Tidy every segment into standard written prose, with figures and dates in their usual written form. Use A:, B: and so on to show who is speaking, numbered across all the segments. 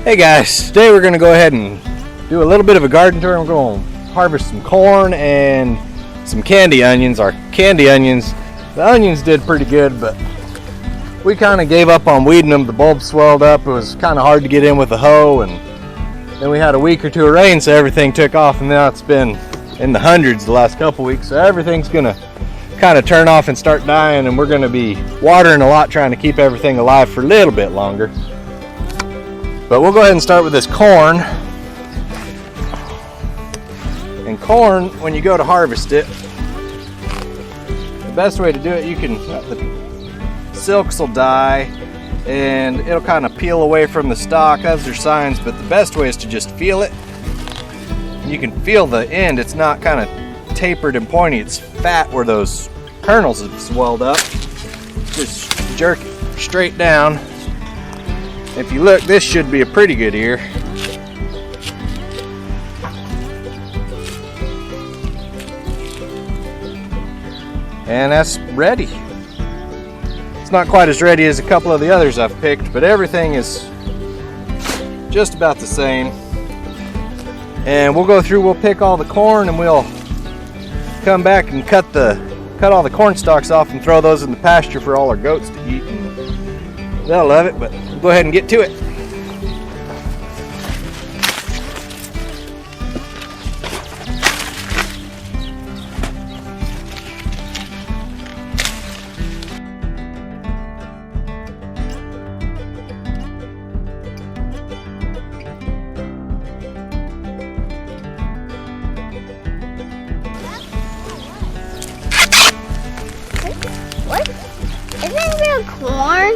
A: Hey guys, today we're going to go ahead and do a little bit of a garden tour. We're going to harvest some corn and some candy onions. Our candy onions, the onions did pretty good, but we kind of gave up on weeding them. The bulbs swelled up. It was kind of hard to get in with a hoe, and then we had a week or two of rain, so everything took off, and now it's been in the hundreds the last couple weeks, so everything's going to kind of turn off and start dying, and we're going to be watering a lot, trying to keep everything alive for a little bit longer. But we'll go ahead and start with this corn. And corn, when you go to harvest it, the best way to do it, the silks will die and it'll kind of peel away from the stalk. Those are signs, but the best way is to just feel it. You can feel the end. It's not kind of tapered and pointy. It's fat where those kernels have swelled up. Just jerk it straight down. If you look, this should be a pretty good ear. And that's ready. It's not quite as ready as a couple of the others I've picked, but everything is just about the same. And we'll go through, we'll pick all the corn, and we'll come back and cut all the corn stalks off and throw those in the pasture for all our goats to eat. And they'll love it, but we'll go ahead and get to it.
B: What? Isn't real corn?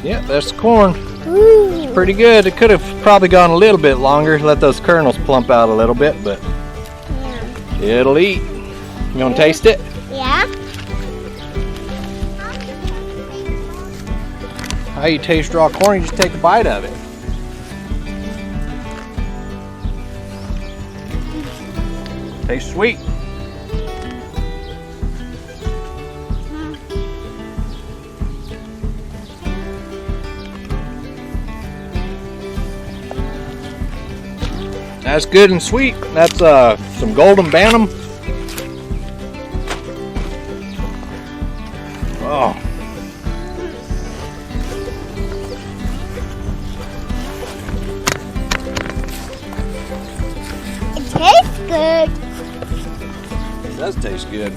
A: Yeah, that's corn.
B: Ooh.
A: Pretty good. It could have probably gone a little bit longer, let those kernels plump out a little bit, but
B: Yeah.
A: it'll eat. You want to taste it?
B: Yeah?
A: How you taste raw corn? You just take a bite of it. Tastes sweet. That's good and sweet. That's some golden bantam. Oh.
B: It tastes good.
A: It does taste good.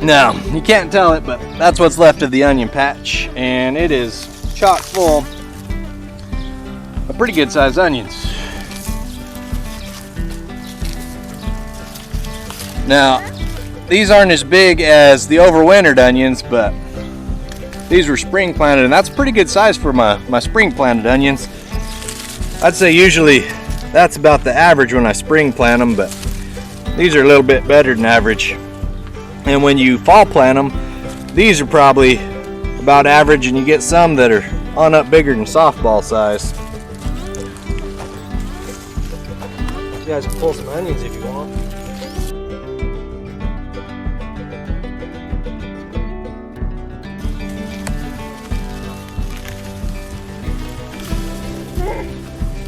A: Now, you can't tell it, but that's what's left of the onion patch, and it is chock full of pretty good sized onions. Now, these aren't as big as the overwintered onions, but these were spring planted, and that's pretty good size for my spring planted onions. I'd say usually that's about the average when I spring plant them, but these are a little bit better than average. And when you fall plant them, these are probably about average, and you get some that are on up bigger than softball size. You guys can pull some onions if you want.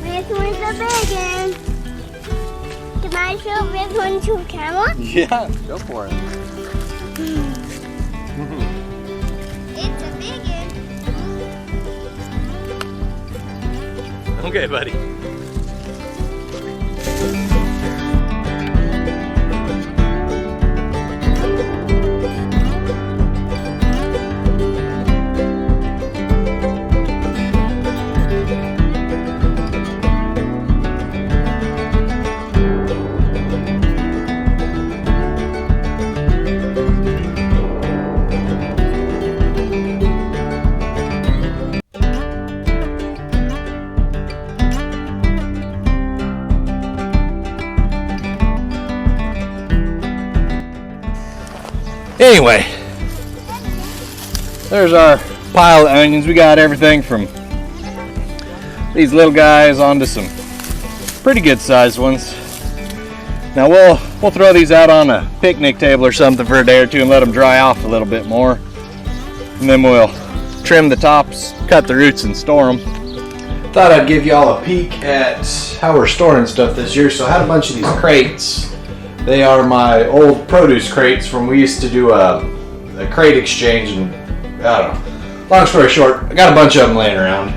B: This one's a big one. Can I show this one to camera?
A: Yeah, go for it.
B: It's a big one.
A: Okay, buddy. Anyway, there's our pile of onions. We got everything from these little guys onto some pretty good sized ones. Now we'll We'll throw these out on a picnic table or something for a day or two and let them dry off a little bit more. And then we'll trim the tops, cut the roots, and store them. Thought I'd give y'all a peek at how we're storing stuff this year. So I had a bunch of these crates. They are my old produce crates from we used to do a crate exchange, and I don't know. Long story short, I got a bunch of them laying around.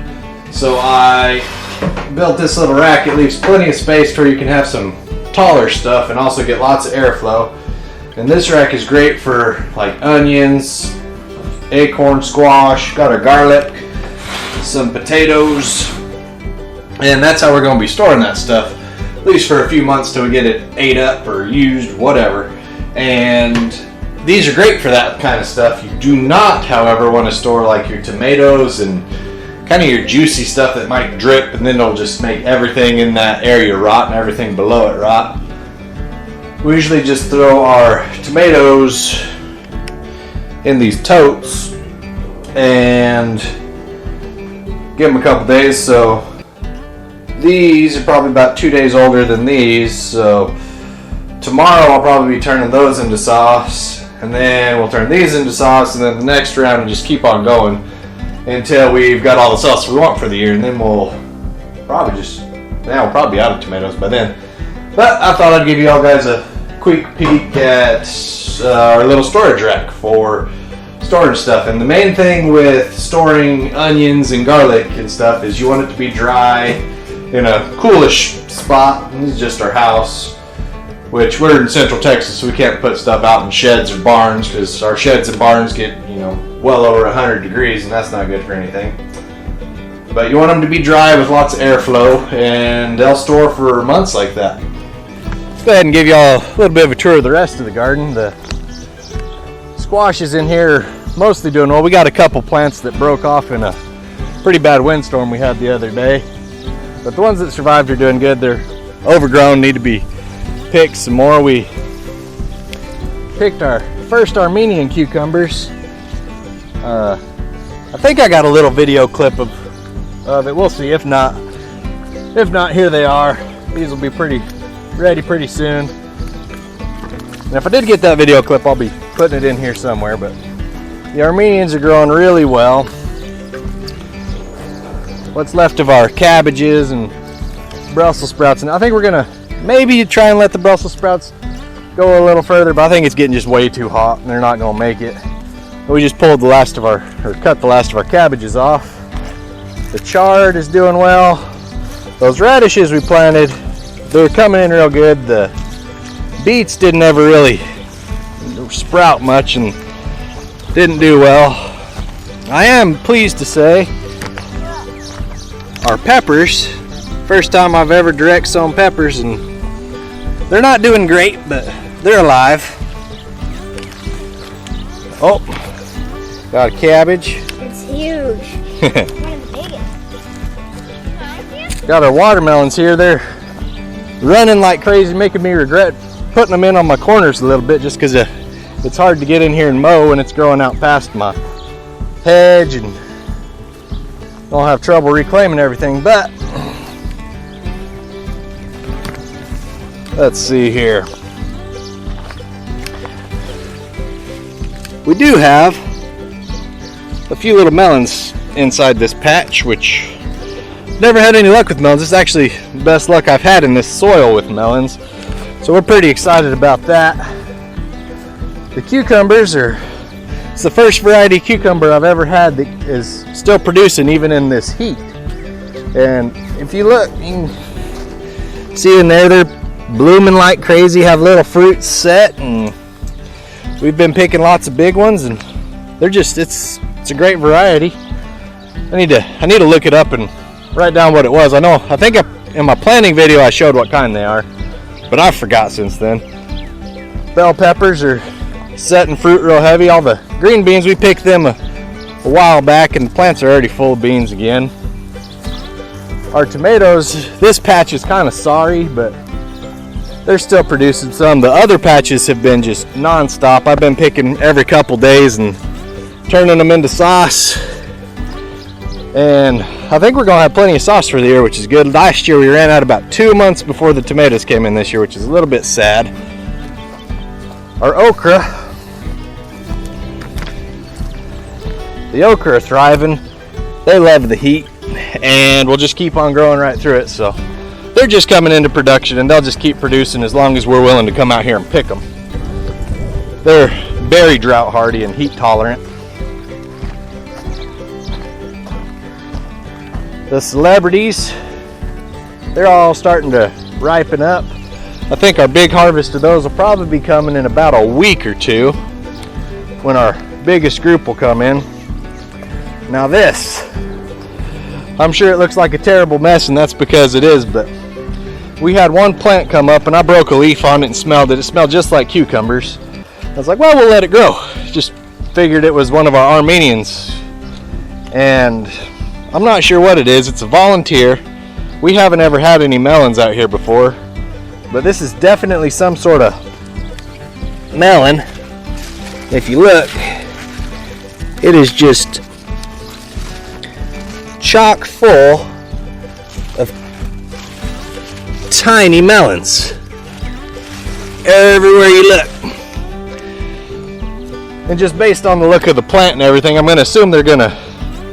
A: So I built this little rack. It leaves plenty of space where you can have some taller stuff and also get lots of airflow. And this rack is great for like onions, acorn, squash, got our garlic, some potatoes, and that's how we're going to be storing that stuff, at least for a few months till we get it ate up or used, whatever. And these are great for that kind of stuff. You do not, however, want to store like your tomatoes and kind of your juicy stuff that might drip, and then it'll just make everything in that area rot and everything below it rot. We usually just throw our tomatoes in these totes and give them a couple days. So these are probably about 2 days older than these, so tomorrow I'll probably be turning those into sauce, and then we'll turn these into sauce, and then the next round and just keep on going until we've got all the sauce we want for the year. And then we'll probably we'll probably be out of tomatoes by then. But I thought I'd give you all guys a quick peek at our little storage rack for storing stuff. And the main thing with storing onions and garlic and stuff is you want it to be dry in a coolish spot. This is just our house, which we're in Central Texas, so we can't put stuff out in sheds or barns because our sheds and barns get, well over 100 degrees, and that's not good for anything. But you want them to be dry with lots of airflow, and they'll store for months like that. Let's go ahead and give y'all a little bit of a tour of the rest of the garden. The squash is in here mostly doing well. We got a couple plants that broke off in a pretty bad windstorm we had the other day, but the ones that survived are doing good. They're overgrown, need to be picked some more. We picked our first Armenian cucumbers. I think I got a little video clip of it. We'll see. If not, here they are. These will be ready pretty soon. And if I did get that video clip, I'll be putting it in here somewhere. But the Armenians are growing really well. What's left of our cabbages and Brussels sprouts, and I think we're gonna maybe try and let the Brussels sprouts go a little further, but I think it's getting just way too hot and they're not gonna make it. We just pulled cut the last of our cabbages off. The chard is doing well. Those radishes we planted, they're coming in real good. The beets didn't ever really sprout much and didn't do well. I am pleased to say our peppers, first time I've ever direct sown peppers, and they're not doing great, but they're alive. Oh, got a cabbage.
B: It's huge. One of the biggest.
A: Got our watermelons here. They're running like crazy, making me regret putting them in on my corners a little bit just because it's hard to get in here and mow when it's growing out past my hedge, and I'll have trouble reclaiming everything. But let's see here. We do have a few little melons inside this patch, which never had any luck with melons. This is actually the best luck I've had in this soil with melons, so we're pretty excited about that. The cucumbers it's the first variety of cucumber I've ever had that is still producing even in this heat. And if you look, you can see in there they're blooming like crazy, have little fruits set, and we've been picking lots of big ones, and they're just it's a great variety. I need to look it up and write down what it was. I think in my planting video I showed what kind they are, but I forgot since then. Bell peppers are setting fruit real heavy. All the green beans, we picked them a while back, and the plants are already full of beans again. Our tomatoes, this patch is kind of sorry, but they're still producing some. The other patches have been just non-stop. I've been picking every couple days and turning them into sauce, and I think we're gonna have plenty of sauce for the year, which is good. Last year we ran out about 2 months before the tomatoes came in this year, which is a little bit sad, our okra. The okra are thriving. They love the heat, and we'll just keep on growing right through it. So they're just coming into production, and they'll just keep producing as long as we're willing to come out here and pick them. They're very drought hardy and heat tolerant. The celebrities, they're all starting to ripen up. I think our big harvest of those will probably be coming in about a week or two, when our biggest group will come in. Now this, I'm sure it looks like a terrible mess, and that's because it is, but we had one plant come up and I broke a leaf on it and smelled it. It smelled just like cucumbers. I was like, well, we'll let it grow. Just figured it was one of our Armenians, and I'm not sure what it is. It's a volunteer. We haven't ever had any melons out here before, but this is definitely some sort of melon. If you look, it is just chock full of tiny melons everywhere you look. And just based on the look of the plant and everything, I'm going to assume they're going to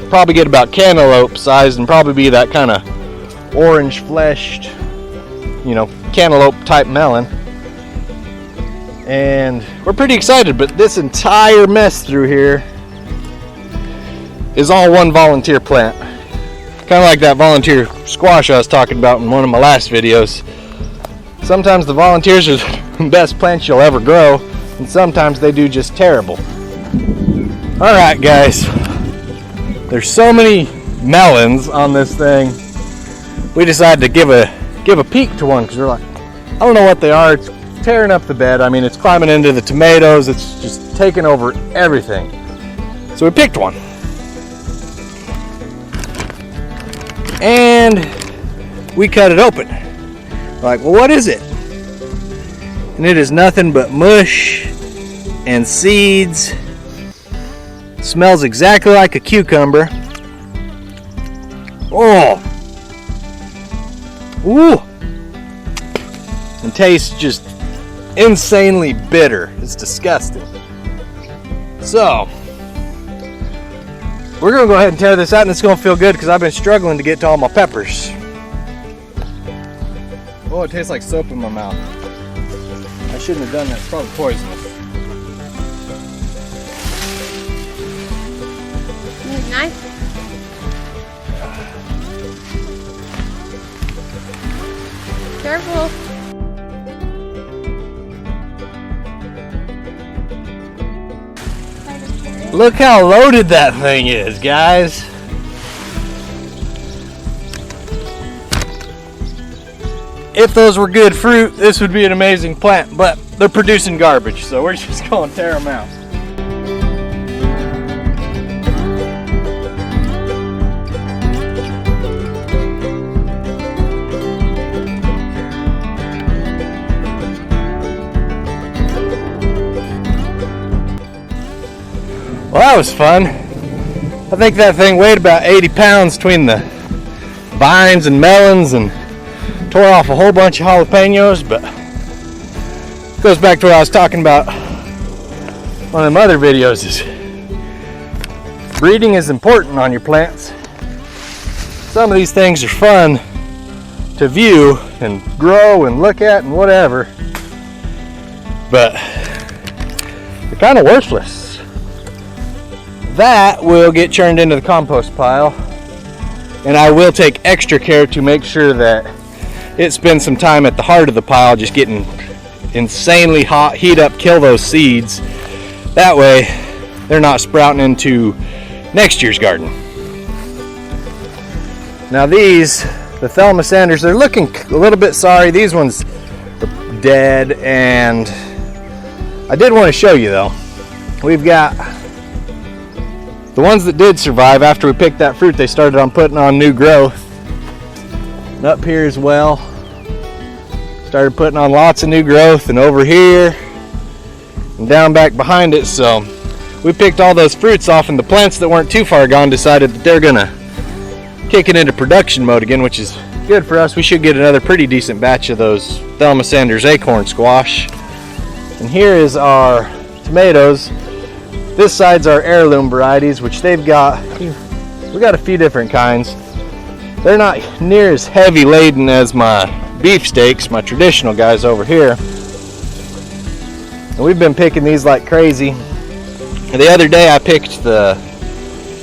A: probably get about cantaloupe sized and probably be that kind of orange fleshed, you know, cantaloupe type melon. And we're pretty excited, but this entire mess through here is all one volunteer plant. Kind of like that volunteer squash I was talking about in one of my last videos. Sometimes the volunteers are the best plants you'll ever grow, and sometimes they do just terrible. Alright guys, there's so many melons on this thing. We decided to give a peek to one because we're like, I don't know what they are. It's tearing up the bed. I mean, it's climbing into the tomatoes. It's just taking over everything. So we picked one. And we cut it open. We're like, well, what is it? And it is nothing but mush and seeds. Smells exactly like a cucumber. Oh! Ooh! And tastes just insanely bitter. It's disgusting. So, we're going to go ahead and tear this out, and it's going to feel good because I've been struggling to get to all my peppers. Oh, it tastes like soap in my mouth. I shouldn't have done that. It's probably poisonous.
B: Nice. Careful.
A: Look how loaded that thing is, guys. If those were good fruit, this would be an amazing plant, but they're producing garbage, so we're just going to tear them out. Well, that was fun. I think that thing weighed about 80 pounds between the vines and melons, and tore off a whole bunch of jalapenos, but it goes back to what I was talking about on them other videos. Is breeding is important on your plants. Some of these things are fun to view and grow and look at and whatever, but they're kind of worthless. That will get churned into the compost pile, and I will take extra care to make sure that it spends some time at the heart of the pile, just getting insanely hot, heat up, kill those seeds. That way they're not sprouting into next year's garden. Now these, the Thelmasanders, they're looking a little bit sorry. These ones are dead, and I did want to show you though. We've got the ones that did survive. After we picked that fruit, they started on putting on new growth. And up here as well, started putting on lots of new growth, and over here and down back behind it. So we picked all those fruits off, and the plants that weren't too far gone decided that they're gonna kick it into production mode again, which is good for us. We should get another pretty decent batch of those Thelmasanders acorn squash. And here is our tomatoes. This side's our heirloom varieties, which we got a few different kinds. They're not near as heavy laden as my beefsteaks, my traditional guys over here. And we've been picking these like crazy. And the other day I picked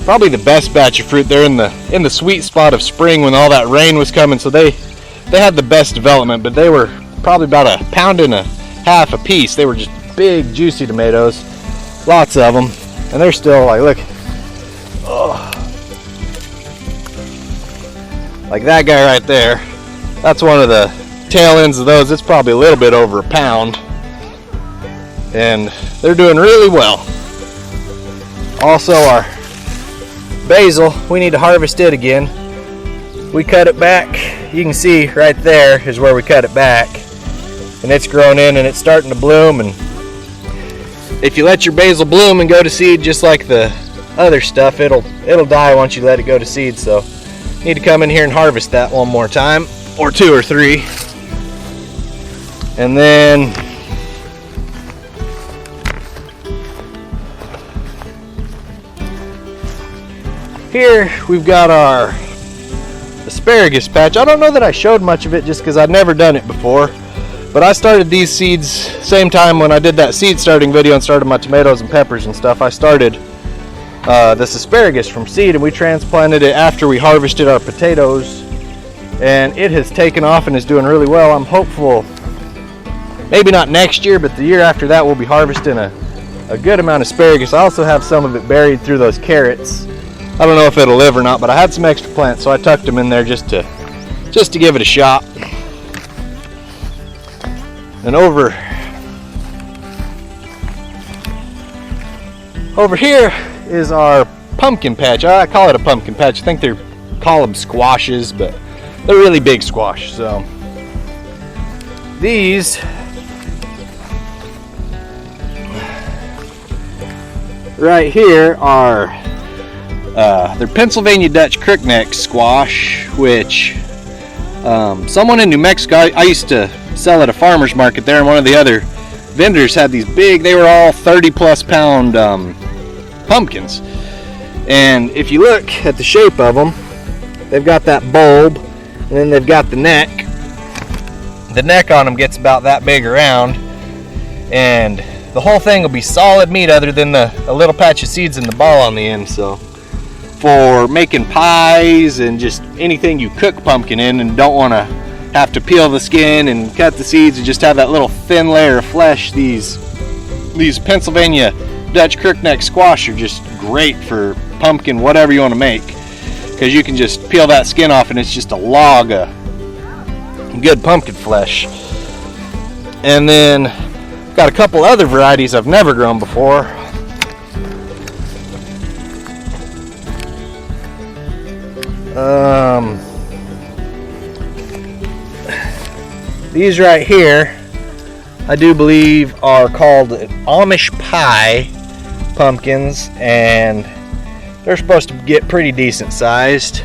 A: probably the best batch of fruit. They're in the sweet spot of spring when all that rain was coming, so they had the best development, but they were probably about 1.5 pounds a piece. They were just big, juicy tomatoes, lots of them, and they're still like, look, oh, like that guy right there. That's one of the tail ends of those. It's probably a little bit over 1 pound, and they're doing really well. Also, our basil, we need to harvest it again. We cut it back. You can see right there is where we cut it back, and it's grown in and it's starting to bloom. And if you let your basil bloom and go to seed just like the other stuff, it'll die once you let it go to seed. So you need to come in here and harvest that one more time, or 2 or 3. And then here we've got our asparagus patch. I don't know that I showed much of it just because I'd never done it before, but I started these seeds same time when I did that seed starting video and started my tomatoes and peppers and stuff. I started this asparagus from seed, and we transplanted it after we harvested our potatoes, and it has taken off and is doing really well. I'm hopeful maybe not next year, but the year after that we'll be harvesting a good amount of asparagus. I also have some of it buried through those carrots. I don't know if it'll live or not, but I had some extra plants, so I tucked them in there just to give it a shot. And over here is our pumpkin patch. I call it a pumpkin patch. I think they call them squashes, but they're really big squash. So these right here are they're Pennsylvania Dutch crookneck squash, which someone in New Mexico, I used to sell at a farmer's market there, and one of the other vendors had these big, they were all 30+ pound pumpkins. And if you look at the shape of them, they've got that bulb, and then they've got the neck. The neck on them gets about that big around, and the whole thing will be solid meat other than a little patch of seeds in the ball on the end. So for making pies and just anything you cook pumpkin in and don't want to have to peel the skin and cut the seeds and just have that little thin layer of flesh, these Pennsylvania Dutch crookneck squash are just great for pumpkin, whatever you want to make, because you can just peel that skin off and it's just a log of good pumpkin flesh. And then got a couple other varieties I've never grown before. These right here, I do believe are called Amish pie pumpkins, and they're supposed to get pretty decent sized.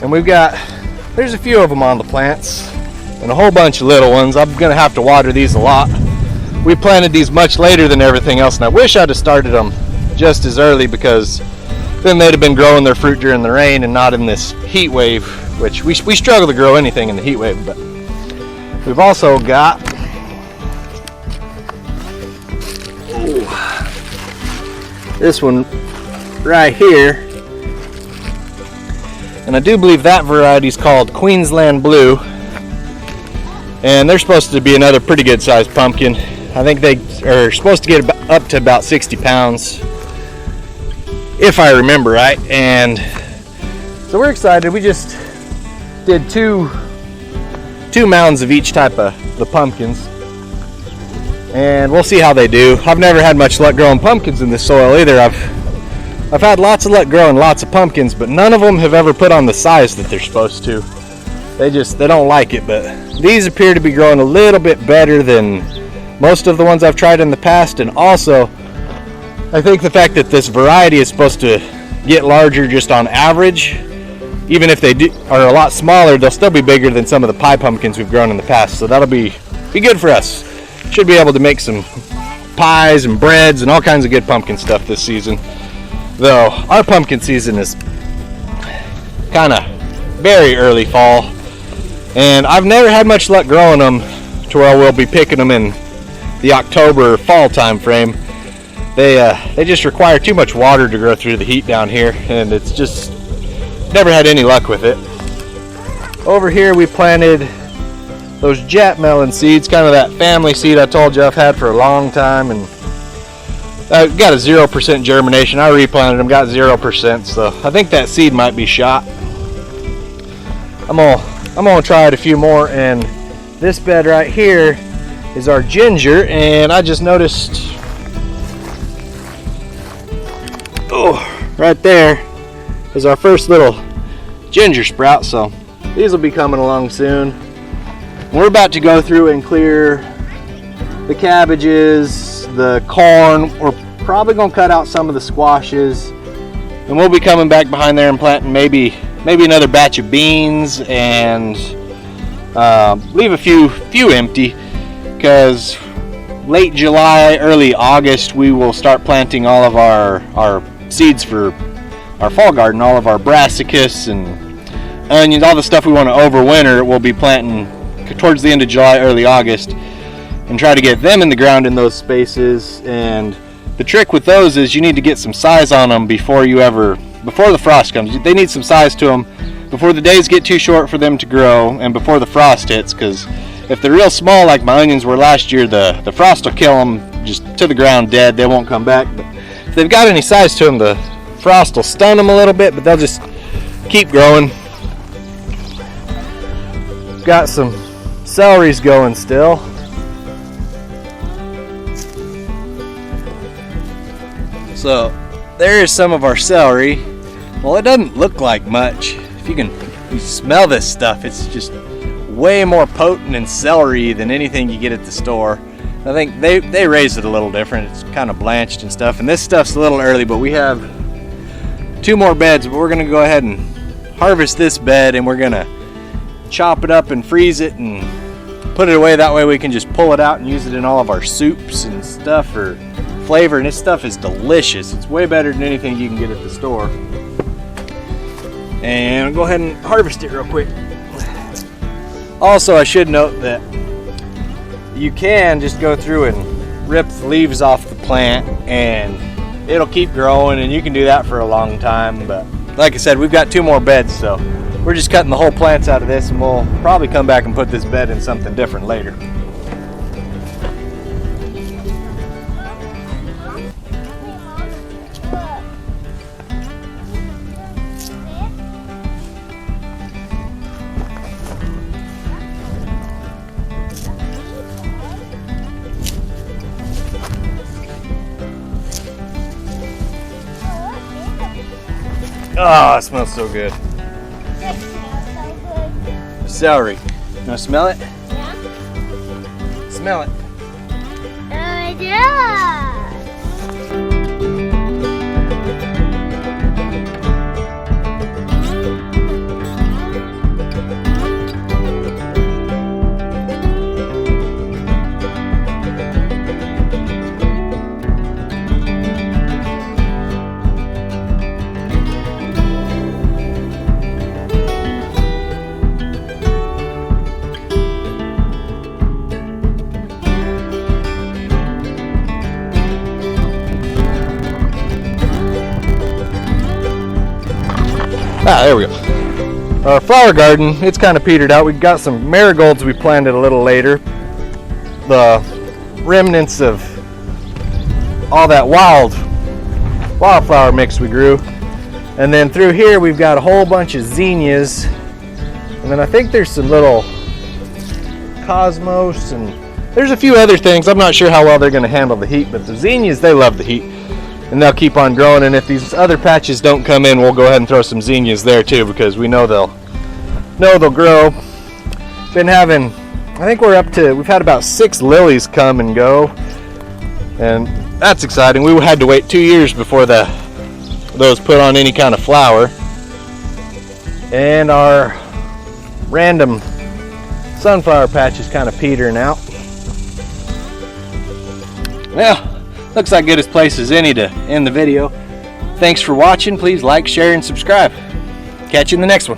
A: And there's a few of them on the plants and a whole bunch of little ones. I'm gonna have to water these a lot. We planted these much later than everything else, and I wish I'd have started them just as early, because then they'd have been growing their fruit during the rain and not in this heat wave, which we struggle to grow anything in the heat wave. But we've also got this one right here, and I do believe that variety is called Queensland Blue, and they're supposed to be another pretty good sized pumpkin. I think they are supposed to get up to about 60 pounds, if I remember right. And so we're excited. We just did two mounds of each type of the pumpkins, and we'll see how they do. I've never had much luck growing pumpkins in this soil either. I've had lots of luck growing lots of pumpkins, but none of them have ever put on the size that they're supposed to. They don't like it. But these appear to be growing a little bit better than most of the ones I've tried in the past. And also, I think the fact that this variety is supposed to get larger just on average, even if they are a lot smaller, they'll still be bigger than some of the pie pumpkins we've grown in the past. So that'll be be good for us. Should be able to make some pies and breads and all kinds of good pumpkin stuff this season. Though our pumpkin season is kind of very early fall, and I've never had much luck growing them to where we'll be picking them in the October fall time frame. They just require too much water to grow through the heat down here, and it's just never had any luck with it. Over here we planted those jet melon seeds, kind of that family seed I told you I've had for a long time, and I got a 0% germination. I replanted them, got 0%, so I think that seed might be shot. I'm gonna try it a few more, and this bed right here is our ginger, and I just noticed, right there is our first little ginger sprout, so these will be coming along soon. We're about to go through and clear the cabbages, the corn. We're probably gonna cut out some of the squashes, and we'll be coming back behind there and planting maybe another batch of beans, and leave a few empty, because late July, early August, we will start planting all of our seeds for our fall garden. All of our brassicas and onions, all the stuff we want to overwinter, we'll be planting towards the end of July, early August, and try to get them in the ground in those spaces. And the trick with those is you need to get some size on them before the frost comes. They need some size to them before the days get too short for them to grow, and before the frost hits, because if they're real small like my onions were last year, the frost will kill them just to the ground dead. They won't come back. But if they've got any size to them, the frost will stun them a little bit, but they'll just keep growing. Got some celeries going still. So there's some of our celery. Well, it doesn't look like much. If you smell this stuff, it's just way more potent in celery than anything you get at the store. I think they raise it a little different. It's kind of blanched and stuff, and this stuff's a little early, but we have 2 more beds. But we're gonna go ahead and harvest this bed, and we're gonna chop it up and freeze it and put it away. That way we can just pull it out and use it in all of our soups and stuff for flavor. And this stuff is delicious. It's way better than anything you can get at the store. And I'll go ahead and harvest it real quick. Also, I should note that you can just go through and rip the leaves off the plant, and it'll keep growing, and you can do that for a long time. But like I said, we've got 2 more beds, so we're just cutting the whole plants out of this, and we'll probably come back and put this bed in something different later. Oh, it smells so good.
B: It smells so good.
A: Celery. You want to smell it?
B: Yeah.
A: Smell it.
B: Yeah.
A: Ah, there we go. Our flower garden, it's kind of petered out. We've got some marigolds we planted a little later. The remnants of all that wildflower mix we grew. And then through here we've got a whole bunch of zinnias. And then I think there's some little cosmos, and there's a few other things. I'm not sure how well they're going to handle the heat, but the zinnias, they love the heat. And they'll keep on growing, and if these other patches don't come in, we'll go ahead and throw some zinnias there too, because we know they'll grow. Been having, I think we've had about 6 lilies come and go, and that's exciting. We had to wait 2 years before those put on any kind of flower. And our random sunflower patch is kind of petering out. Well, looks like good as place as any to end the video. Thanks for watching. Please like, share, and subscribe. Catch you in the next one.